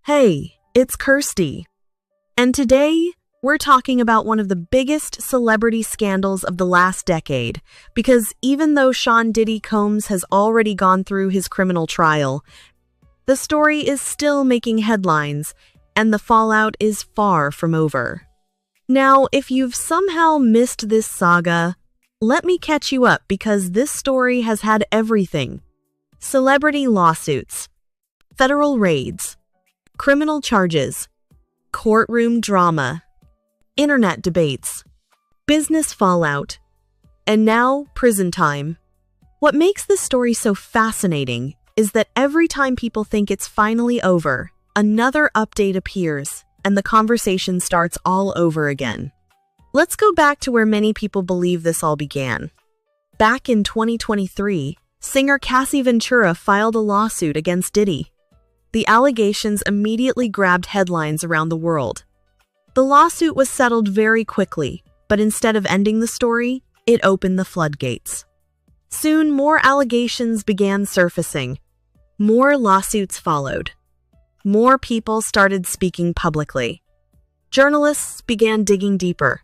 Hey, it's Kirsty, and today we're talking about one of the biggest celebrity scandals of the last decade, because even though Sean Diddy Combs has already gone through his criminal trial, the story is still making headlines, and the fallout is far from over. Now, if you've somehow missed this saga, let me catch you up because this story has had everything: celebrity lawsuits, federal raids, criminal charges, courtroom drama, internet debates, business fallout, and now prison time. What makes this story so fascinating is that every time people think it's finally over, another update appears and the conversation starts all over again. Let's go back to where many people believe this all began. Back in 2023, singer Cassie filed a lawsuit against Diddy. The allegations immediately grabbed headlines around the world. The lawsuit was settled very quickly, but instead of ending the story, it opened the floodgates. Soon, more allegations began surfacing. More lawsuits followed. More people started speaking publicly. Journalists began digging deeper.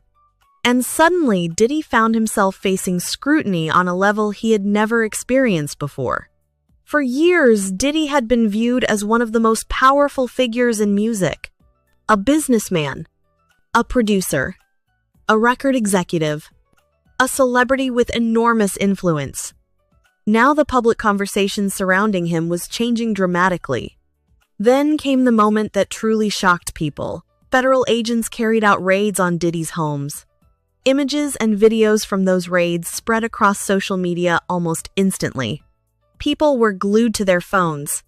And suddenly, Diddy found himself facing scrutiny on a level he had never experienced before. For years, Diddy had been viewed as one of the most powerful figures in music. A businessman, a producer, a record executive, a celebrity with enormous influence. Now the public conversation surrounding him was changing dramatically. Then came the moment that truly shocked people. Federal agents carried out raids on Diddy's homes. Images and videos from those raids spread across social media almost instantly. People were glued to their phones.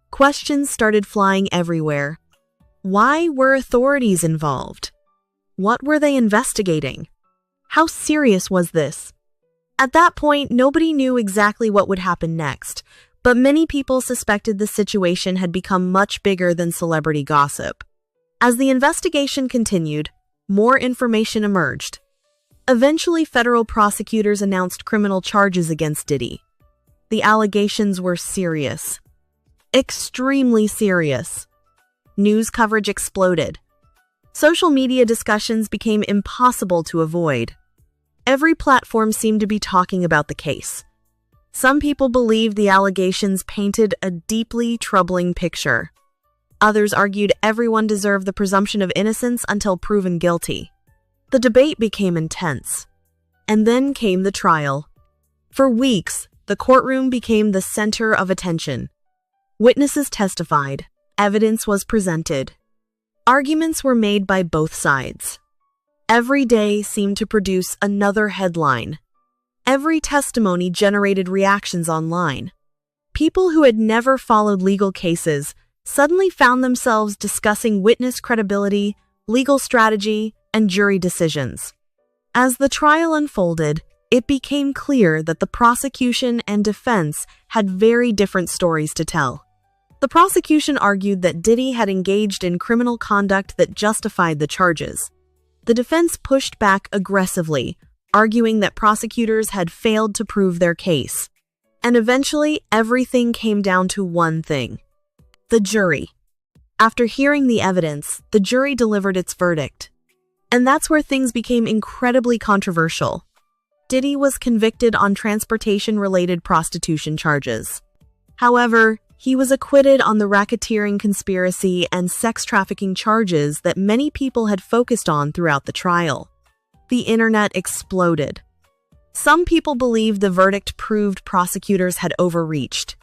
Questions started flying everywhere. Why were authorities involved? What were they investigating? How serious was this? At that point, nobody knew exactly what would happen next, but many people suspected the situation had become much bigger than celebrity gossip. As the investigation continued, more information emerged. Eventually, federal prosecutors announced criminal charges against Diddy. The allegations were serious. Extremely serious. News coverage exploded. Social media discussions became impossible to avoid. Every platform seemed to be talking about the case. Some people believed the allegations painted a deeply troubling picture. Others argued everyone deserved the presumption of innocence until proven guilty. The debate became intense. And then came the trial. For weeks, the courtroom became the center of attention. Witnesses testified. Evidence was presented. Arguments were made by both sides. Every day seemed to produce another headline. Every testimony generated reactions online. People who had never followed legal cases suddenly found themselves discussing witness credibility, legal strategy, and jury decisions. As the trial unfolded, it became clear that the prosecution and defense had very different stories to tell. The prosecution argued that Diddy had engaged in criminal conduct that justified the charges. The defense pushed back aggressively, arguing that prosecutors had failed to prove their case. And eventually, everything came down to one thing: the jury. After hearing the evidence, the jury delivered its verdict. And that's where things became incredibly controversial. Diddy was convicted on transportation-related prostitution charges. However, he was acquitted on the racketeering conspiracy and sex trafficking charges that many people had focused on throughout the trial. The internet exploded. Some people believed the verdict proved prosecutors had overreached.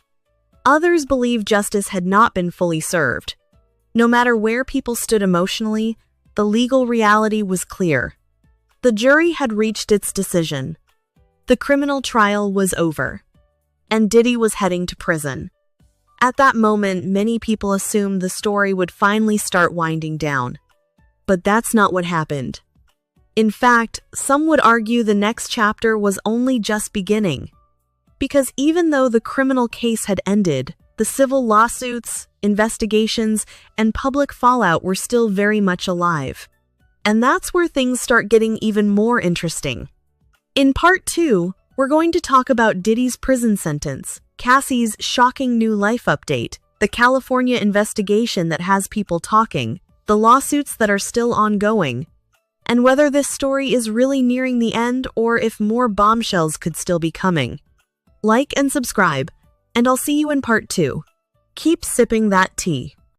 Others believed justice had not been fully served. No matter where people stood emotionally, the legal reality was clear. The jury had reached its decision. The criminal trial was over, and Diddy was heading to prison. At that moment, many people assumed the story would finally start winding down. But that's not what happened. In fact, some would argue the next chapter was only just beginning. Because even though the criminal case had ended, the civil lawsuits, investigations, and public fallout were still very much alive. And that's where things start getting even more interesting. In part 2, we're going to talk about Diddy's prison sentence, Cassie's shocking new life update, the the California investigation that has people talking, the lawsuits that are still ongoing, and whether this story is really nearing the end or if more bombshells could still be coming. Like and subscribe, and I'll see you in part 2. Keep sipping that tea.